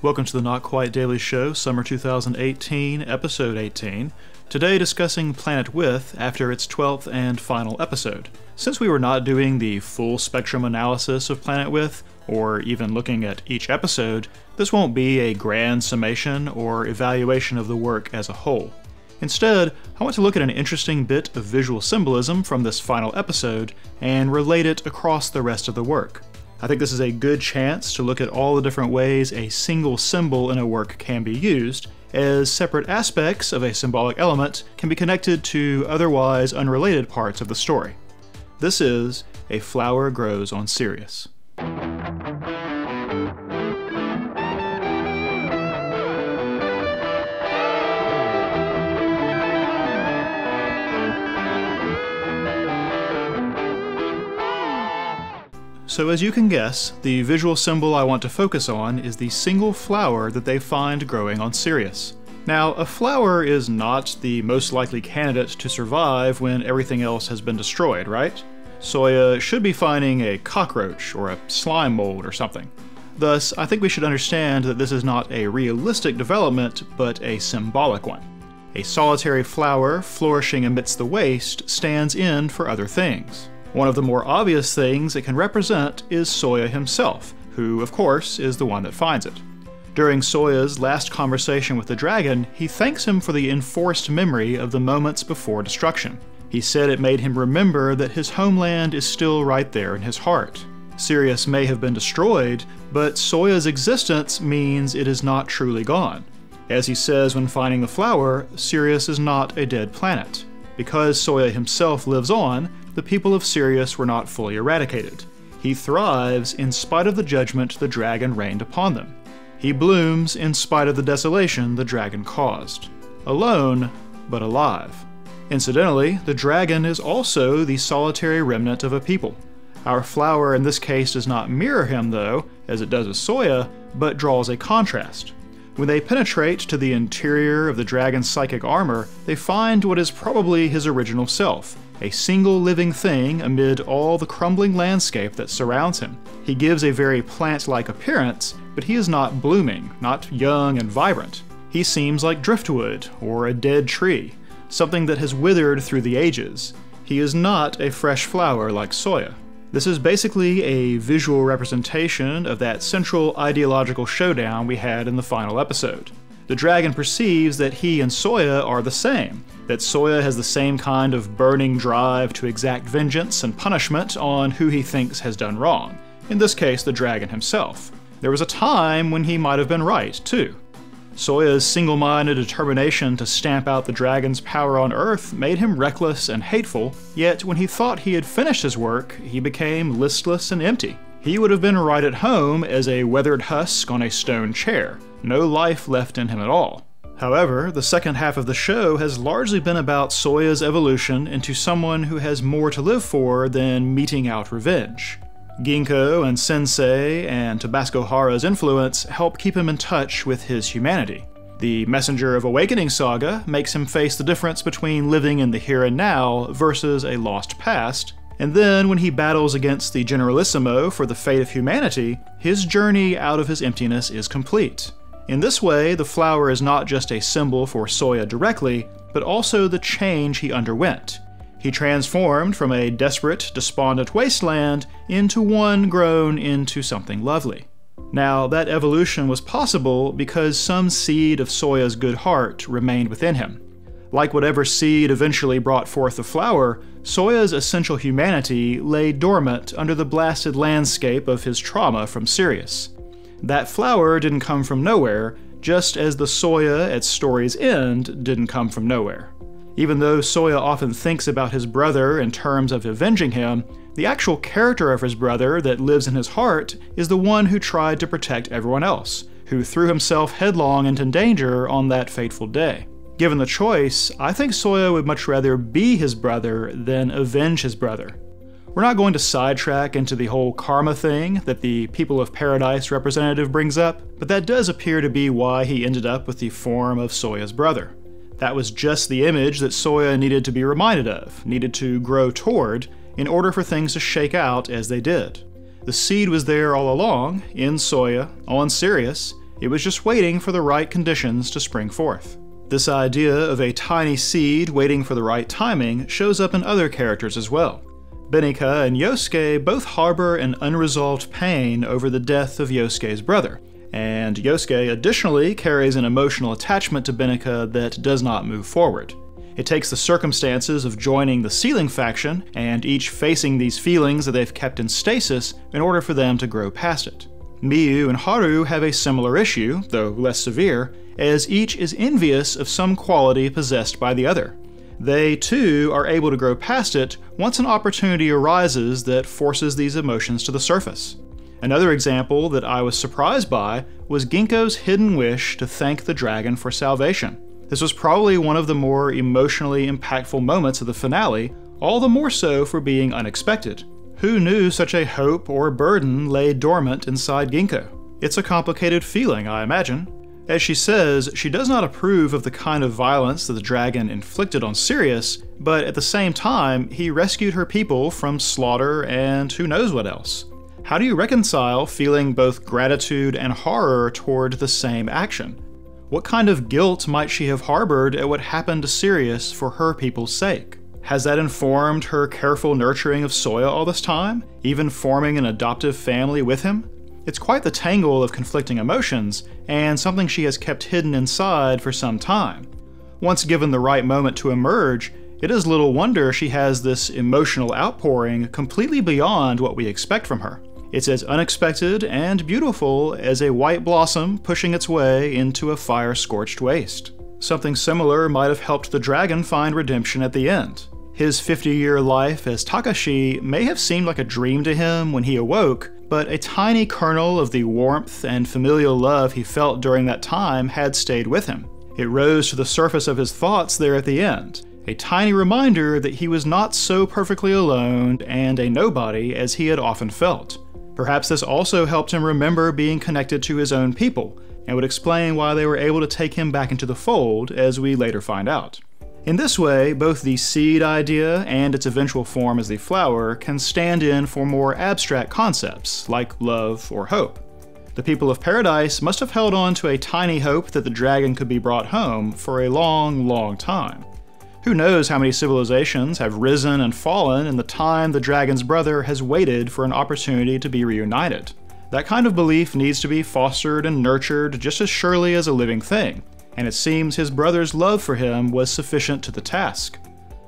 Welcome to the Not Quite Daily Show, Summer 2018, Episode 18. Today discussing Planet With after its 12th and final episode. Since we were not doing the full spectrum analysis of Planet With, or even looking at each episode, this won't be a grand summation or evaluation of the work as a whole. Instead, I want to look at an interesting bit of visual symbolism from this final episode and relate it across the rest of the work. I think this is a good chance to look at all the different ways a single symbol in a work can be used, as separate aspects of a symbolic element can be connected to otherwise unrelated parts of the story. This is A Flower Grows on Sirius. So as you can guess, the visual symbol I want to focus on is the single flower that they find growing on Sirius. Now, a flower is not the most likely candidate to survive when everything else has been destroyed, right? Soya should be finding a cockroach or a slime mold or something. Thus, I think we should understand that this is not a realistic development, but a symbolic one. A solitary flower flourishing amidst the waste stands in for other things. One of the more obvious things it can represent is Soya himself, who, of course, is the one that finds it. During Soya's last conversation with the dragon, he thanks him for the enforced memory of the moments before destruction. He said it made him remember that his homeland is still right there in his heart. Sirius may have been destroyed, but Soya's existence means it is not truly gone. As he says when finding the flower, Sirius is not a dead planet. Because Soya himself lives on, the people of Sirius were not fully eradicated. He thrives in spite of the judgment the dragon rained upon them. He blooms in spite of the desolation the dragon caused. Alone, but alive. Incidentally, the dragon is also the solitary remnant of a people. Our flower in this case does not mirror him though, as it does with Soya, but draws a contrast. When they penetrate to the interior of the dragon's psychic armor, they find what is probably his original self, a single living thing amid all the crumbling landscape that surrounds him. He gives a very plant-like appearance, but he is not blooming, not young and vibrant. He seems like driftwood, or a dead tree, something that has withered through the ages. He is not a fresh flower like Soya. This is basically a visual representation of that central ideological showdown we had in the final episode. The dragon perceives that he and Soya are the same, that Soya has the same kind of burning drive to exact vengeance and punishment on who he thinks has done wrong, in this case the dragon himself. There was a time when he might have been right, too. Soya's single-minded determination to stamp out the dragon's power on Earth made him reckless and hateful, yet when he thought he had finished his work, he became listless and empty. He would have been right at home as a weathered husk on a stone chair, no life left in him at all. However, the second half of the show has largely been about Soya's evolution into someone who has more to live for than meting out revenge. Ginkgo and Sensei and Tabasco Hara's influence help keep him in touch with his humanity. The Messenger of Awakening saga makes him face the difference between living in the here and now versus a lost past, and then when he battles against the Generalissimo for the fate of humanity, his journey out of his emptiness is complete. In this way, the flower is not just a symbol for Soya directly, but also the change he underwent. He transformed from a desperate, despondent wasteland into one grown into something lovely. Now, that evolution was possible because some seed of Soya's good heart remained within him. Like whatever seed eventually brought forth the flower, Soya's essential humanity lay dormant under the blasted landscape of his trauma from Sirius. That flower didn't come from nowhere, just as the Soya at story's end didn't come from nowhere. Even though Soya often thinks about his brother in terms of avenging him, the actual character of his brother that lives in his heart is the one who tried to protect everyone else, who threw himself headlong into danger on that fateful day. Given the choice, I think Soya would much rather be his brother than avenge his brother. We're not going to sidetrack into the whole karma thing that the People of Paradise representative brings up, but that does appear to be why he ended up with the form of Soya's brother. That was just the image that Soya needed to be reminded of, needed to grow toward, in order for things to shake out as they did. The seed was there all along, in Soya, on Sirius, It was just waiting for the right conditions to spring forth. This idea of a tiny seed waiting for the right timing shows up in other characters as well. Benika and Yosuke both harbor an unresolved pain over the death of Yosuke's brother, and Yosuke additionally carries an emotional attachment to Benika that does not move forward. It takes the circumstances of joining the Sealing faction, and each facing these feelings that they've kept in stasis in order for them to grow past it. Miyu and Haru have a similar issue, though less severe, as each is envious of some quality possessed by the other. They, too, are able to grow past it once an opportunity arises that forces these emotions to the surface. Another example that I was surprised by was Ginkgo's hidden wish to thank the dragon for salvation. This was probably one of the more emotionally impactful moments of the finale, all the more so for being unexpected. Who knew such a hope or burden lay dormant inside Ginkgo? It's a complicated feeling, I imagine. As she says, she does not approve of the kind of violence that the dragon inflicted on Sirius, but at the same time, he rescued her people from slaughter and who knows what else. How do you reconcile feeling both gratitude and horror toward the same action? What kind of guilt might she have harbored at what happened to Sirius for her people's sake? Has that informed her careful nurturing of Soya all this time, even forming an adoptive family with him? It's quite the tangle of conflicting emotions, and something she has kept hidden inside for some time. Once given the right moment to emerge, it is little wonder she has this emotional outpouring completely beyond what we expect from her. It's as unexpected and beautiful as a white blossom pushing its way into a fire-scorched waste. Something similar might have helped the dragon find redemption at the end. His 50-year life as Takashi may have seemed like a dream to him when he awoke, but a tiny kernel of the warmth and familial love he felt during that time had stayed with him. It rose to the surface of his thoughts there at the end, a tiny reminder that he was not so perfectly alone and a nobody as he had often felt. Perhaps this also helped him remember being connected to his own people, and would explain why they were able to take him back into the fold, as we later find out. In this way, both the seed idea and its eventual form as the flower can stand in for more abstract concepts, like love or hope. The people of Paradise must have held on to a tiny hope that the dragon could be brought home for a long, long time. Who knows how many civilizations have risen and fallen in the time the dragon's brother has waited for an opportunity to be reunited. That kind of belief needs to be fostered and nurtured just as surely as a living thing, and it seems his brother's love for him was sufficient to the task.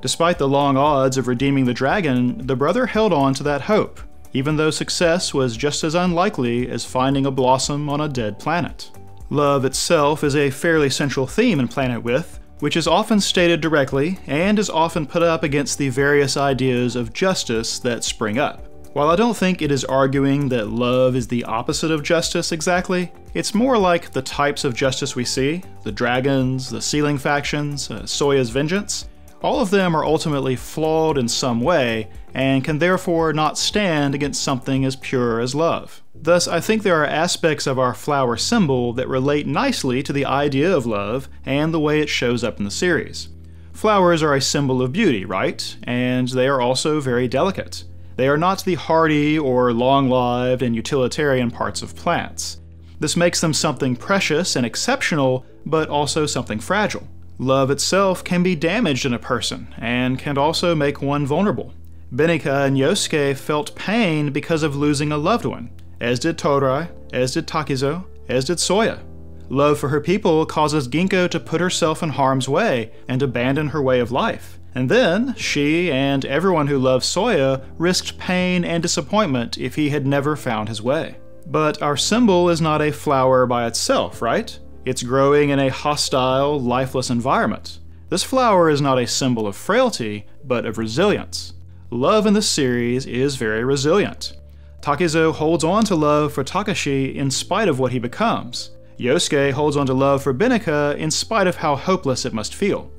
Despite the long odds of redeeming the dragon, the brother held on to that hope, even though success was just as unlikely as finding a blossom on a dead planet. Love itself is a fairly central theme in Planet With, which is often stated directly and is often put up against the various ideas of justice that spring up. While I don't think it is arguing that love is the opposite of justice exactly, it's more like the types of justice we see, the dragons, the Sealing factions, Soya's vengeance. All of them are ultimately flawed in some way, and can therefore not stand against something as pure as love. Thus, I think there are aspects of our flower symbol that relate nicely to the idea of love and the way it shows up in the series. Flowers are a symbol of beauty, right? And they are also very delicate. They are not the hardy or long-lived and utilitarian parts of plants. This makes them something precious and exceptional, but also something fragile. Love itself can be damaged in a person, and can also make one vulnerable. Benika and Yosuke felt pain because of losing a loved one, as did Todai, as did Takizo, as did Soya. Love for her people causes Ginkgo to put herself in harm's way and abandon her way of life. And then, she and everyone who loves Soya risked pain and disappointment if he had never found his way. But our symbol is not a flower by itself, right? It's growing in a hostile, lifeless environment. This flower is not a symbol of frailty, but of resilience. Love in this series is very resilient. Takizo holds on to love for Takashi in spite of what he becomes. Yosuke holds on to love for Benika in spite of how hopeless it must feel.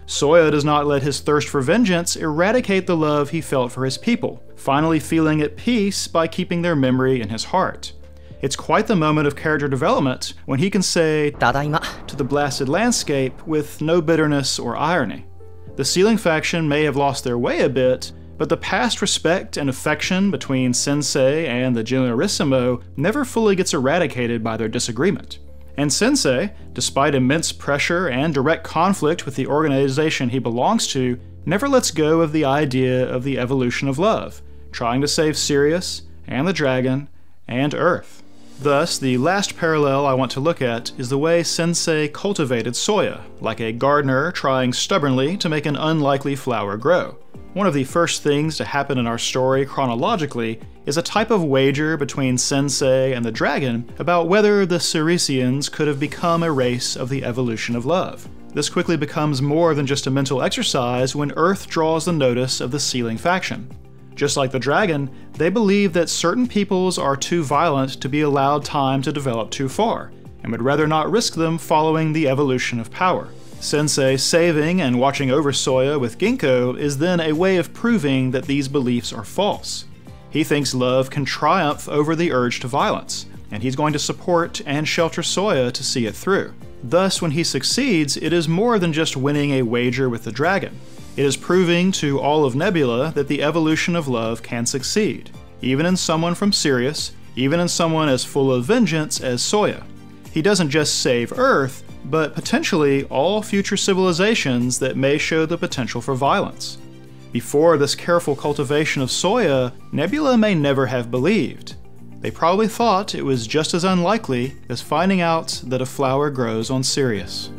Soya does not let his thirst for vengeance eradicate the love he felt for his people, finally feeling at peace by keeping their memory in his heart. It's quite the moment of character development when he can say "Tadaima" to the blasted landscape with no bitterness or irony. The Sealing faction may have lost their way a bit, but the past respect and affection between Sensei and the Generalissimo never fully gets eradicated by their disagreement. And Sensei, despite immense pressure and direct conflict with the organization he belongs to, never lets go of the idea of the evolution of love, trying to save Sirius, and the dragon, and Earth. Thus, the last parallel I want to look at is the way Sensei cultivated soya, like a gardener trying stubbornly to make an unlikely flower grow. One of the first things to happen in our story chronologically is a type of wager between Sensei and the dragon about whether the Siriusians could have become a race of the evolution of love. This quickly becomes more than just a mental exercise when Earth draws the notice of the sealing faction. Just like the dragon, they believe that certain peoples are too violent to be allowed time to develop too far, and would rather not risk them following the evolution of power. Sensei saving and watching over Soya with Ginkgo is then a way of proving that these beliefs are false. He thinks love can triumph over the urge to violence, and he's going to support and shelter Soya to see it through. Thus, when he succeeds, it is more than just winning a wager with the dragon. It is proving to all of Nebula that the evolution of love can succeed, even in someone from Sirius, even in someone as full of vengeance as Soya. He doesn't just save Earth, but potentially all future civilizations that may show the potential for violence. Before this careful cultivation of Soya, Nebula may never have believed. They probably thought it was just as unlikely as finding out that a flower grows on Sirius.